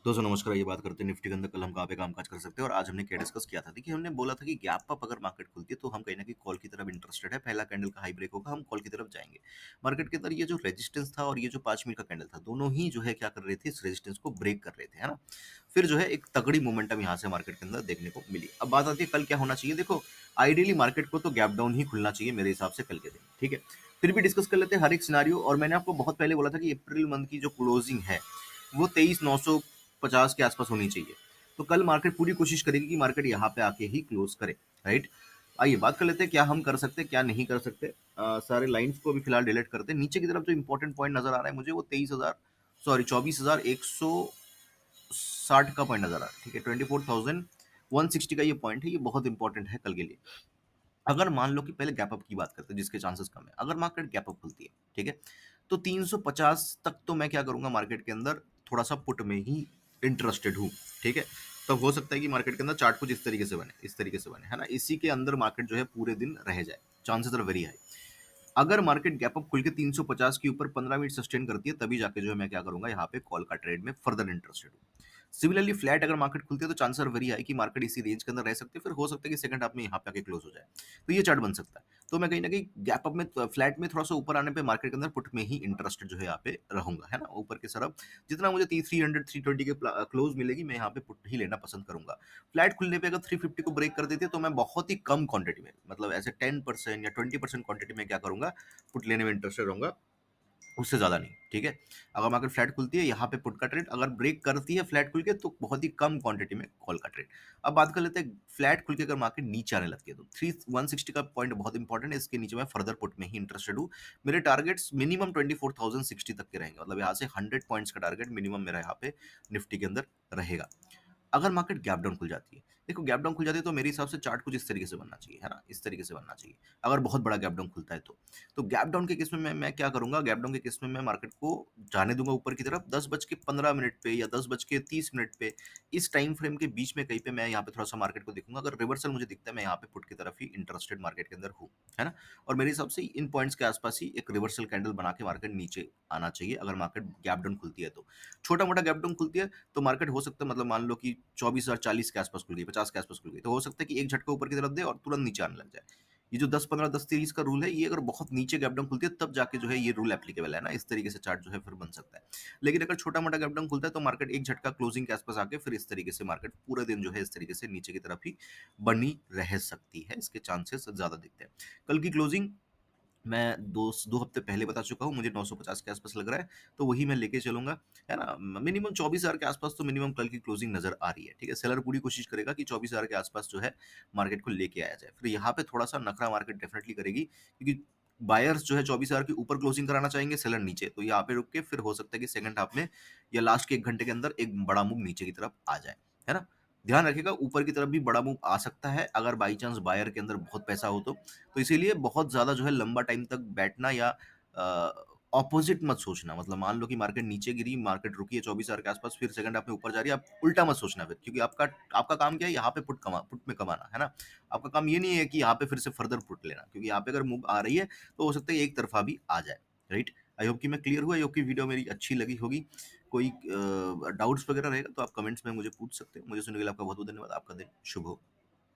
दोस्तों नमस्कार। ये बात करते हैं निफ्टी के अंदर कल हम कहाँ पे कामकाज कर सकते हैं और आज हमने क्या डिस्कस किया था। देखिए हमने बोला था कि गैप अप अगर मार्केट खुलती है तो हम कहीं ना कहीं कॉल की तरफ इंटरेस्टेड है। पहला कैंडल का हाई ब्रेक होगा, हम कॉल की तरफ जाएंगे। मार्केट के अंदर ये जो रेजिस्टेंस था और ये जो 5 मिनट का कैंडल था, दोनों ही जो है क्या कर रहे थे, इस रेजिस्टेंस को ब्रेक कर रहे थे, है ना। फिर जो है एक तगड़ी मोमेंटम यहाँ से मार्केट के अंदर देखने को मिली। अब बात आती है कल क्या होना चाहिए। देखो आइडियली मार्केट को तो गैप डाउन ही खुलना चाहिए मेरे हिसाब से कल के दिन, ठीक है। फिर भी डिस्कस कर लेते हैं हर एक सिनारियो। और मैंने आपको बहुत पहले बोला था कि अप्रैल मंथ की जो क्लोजिंग है वो 23,950 के आसपास होनी चाहिए। तो कल मार्केट पूरी कोशिश करेगी कि मार्केट यहाँ पे आके ही क्लोज करे, राइट। आइए बात कर लेते हैं क्या हम कर सकते हैं क्या नहीं कर सकते। सारे लाइंस को अभी फिलहाल डिलीट करते हैं। नीचे की तरफ जो इंपॉर्टेंट पॉइंट नजर आ रहा है मुझे वो 24,060 का पॉइंट नजर आ रहा है, ठीक है। 24,160 का ये पॉइंट है, ये बहुत इंपॉर्टेंट है कल के लिए। अगर मान लो कि पहले गैप अप की बात करते हैं जिसके चांसेस कम है, अगर मार्केट गैप अप खुलती है, ठीक है, तो 350 तक तो मैं क्या करूंगा मार्केट के अंदर थोड़ा सा पुट में ही इंटरेस्टेड हूँ, ठीक है। तब हो सकता है कि मार्केट के अंदर चार्ट कुछ इस तरीके से बने, इस तरीके से बने, है ना। इसी के अंदर मार्केट जो है पूरे दिन रह जाए, चांसेस आर वेरी हाई। अगर मार्केट गैप अप खुल के 350 के ऊपर 15 मिनट सस्टेन करती है, तभी जाके जो है मैं क्या करूंगा यहाँ पे कॉल का ट्रेड में फर्दर इंटरेस्टेड हूँ। सिमिलरली फ्लैट अगर मार्केट खुलती है तो चांस आर वेरी हाई कि मार्केट इसी रेंज के अंदर रह सकती है। फिर हो सकता है कि सेकंड हाफ में यहाँ पे आके क्लोज हो जाए, तो ये चार्ट बन सकता है। तो मैं कहीं ना कहीं गैप अप में फ्लैट में थोड़ा सा ऊपर आने पे मार्केट के अंदर पुट में ही इंटरेस्टेड जो है यहाँ पे रहूंगा, है ना। ऊपर की तरफ जितना मुझे 300 320 के क्लोज मिलेगी मैं यहाँ पे पुट ही लेना पसंद करूंगा। फ्लैट खुलने पे अगर 350 को ब्रेक कर देती है तो मैं बहुत ही कम क्वांटिटी में, मतलब ऐसे 10% या 20% क्वांटिटी में क्या करूंगा, पुट लेने में इंटरेस्टेड रहूंगा, उससे ज्यादा नहीं, ठीक है। अगर मार्केट फ्लैट खुलती है यहाँ पे पुट का ट्रेड, अगर ब्रेक करती है फ्लैट खुल के तो बहुत ही कम क्वांटिटी में कॉल का ट्रेड। अब बात कर लेते हैं फ्लैट खुल के अगर मार्केट नीचे आने लगती है तो 3160 का पॉइंट बहुत इंपॉर्टेंट है, इसके नीचे मैं फर्दर पुट में ही इंटरेस्टेड हूँ। मेरे टारगेट्स मिनिमम 24,060 तक के रहेंगे, मतलब यहाँ से 100 पॉइंट्स का टारगेट मिनिमम मेरा यहाँ पे निफ्टी के अंदर रहेगा। अगर मार्केट गैप डाउन खुल जाती है, देखो गैप डाउन खुल जाती है तो मेरे हिसाब से चार्ट कुछ इस तरीके से बनना चाहिए, है ना, इस तरीके से बनना चाहिए। अगर बहुत बड़ा गैप डाउन खुलता है तो गैप डाउन के केस में मैं क्या करूंगा, गैप डाउन के केस में मैं मार्केट को जाने दूंगा ऊपर की तरफ 10:15 पे या 10:30 पे। इस टाइम फ्रेम के बीच में कहीं पे मैं यहाँ पे थोड़ा सा मार्केट को देखूंगा। अगर रिवर्सल मुझे दिखता है मैं यहाँ पे पुट की तरफ ही इंटरेस्टेड मार्केट के अंदर हूँ, है ना। और मेरे हिसाब से इन पॉइंट्स के आसपास ही एक रिवर्सल कैंडल बना के मार्केट नीचे आना चाहिए अगर मार्केट गैप डाउन खुलती है तो। छोटा मोटा गैप डाउन खुलती है तो मार्केट हो सकता है, मतलब मान लो कि 24,040 के आसपास खुल गई, 50 के आसपास खुल गई, तो हो सकता है कि एक झटका ऊपर की तरफ दे और तुरंत नीचे आने लग जाए। ये जो 10-15 10-30 का रूल है, ये अगर बहुत नीचे गैप डाउन खुलती है तब जाके जो है ये रूल एप्लीकेबल है ना। इस तरीके से चार्ट जो है फिर बन सकता है। लेकिन अगर छोटा मोटा गैप डाउन खुलता है तो मार्केट एक झटका क्लोजिंग के आसपास आके फिर इस तरीके से मार्केट पूरे दिन जो है इस तरीके से नीचे की तरफ ही बनी रह सकती है, इसके चांसेस ज्यादा दिखते हैं। कल की क्लोजिंग मैं 2 हफ्ते पहले बता चुका हूँ, मुझे 950 के आसपास लग रहा है, तो वही मैं लेके चलूँगा, है ना। मिनिमम 24,000 के आसपास तो मिनिमम कल की क्लोजिंग नज़र आ रही है, ठीक है। सेलर पूरी कोशिश करेगा कि 24,000 के आसपास जो है मार्केट को लेके आया जाए। फिर यहाँ पे थोड़ा-सा नखरा मार्केट डेफिनिटली करेगी क्योंकि बायर्स जो है 24,000 के ऊपर क्लोजिंग कराना चाहेंगे, सेलर नीचे। तो यहाँ पे रुक के फिर हो सकता है कि सेकंड हाफ में या लास्ट के 1 घंटे के अंदर एक बड़ा मूव नीचे की तरफ आ जाए, है ना। ध्यान रखिएगा ऊपर की तरफ भी बड़ा मूव आ सकता है अगर बाई चांस बायर के अंदर बहुत पैसा हो तो इसीलिए बहुत ज़्यादा जो है लंबा टाइम तक बैठना या ऑपोजिट मत सोचना। मतलब मान लो कि मार्केट नीचे गिरी, मार्केट रुकी है 24,000 के आसपास, फिर सेकंड हाफ में ऊपर जा रही है, आप उल्टा मत सोचना फिर, क्योंकि आपका आपका काम क्या है, यहाँ पे पुट में कमाना, है ना। आपका काम ये नहीं है कि यहाँ पे फिर से फर्दर पुट लेना, क्योंकि यहाँ पे अगर मूव आ रही है तो हो सकता है एक तरफा भी आ जाए, राइट। आई होप कि मैं क्लियर हुआ, आई होप कि वीडियो मेरी अच्छी लगी होगी। कोई डाउट्स वगैरह रहेगा तो आप कमेंट्स में मुझे पूछ सकते हैं। मुझे सुनने के लिए आपका बहुत बहुत धन्यवाद। आपका दिन शुभ हो।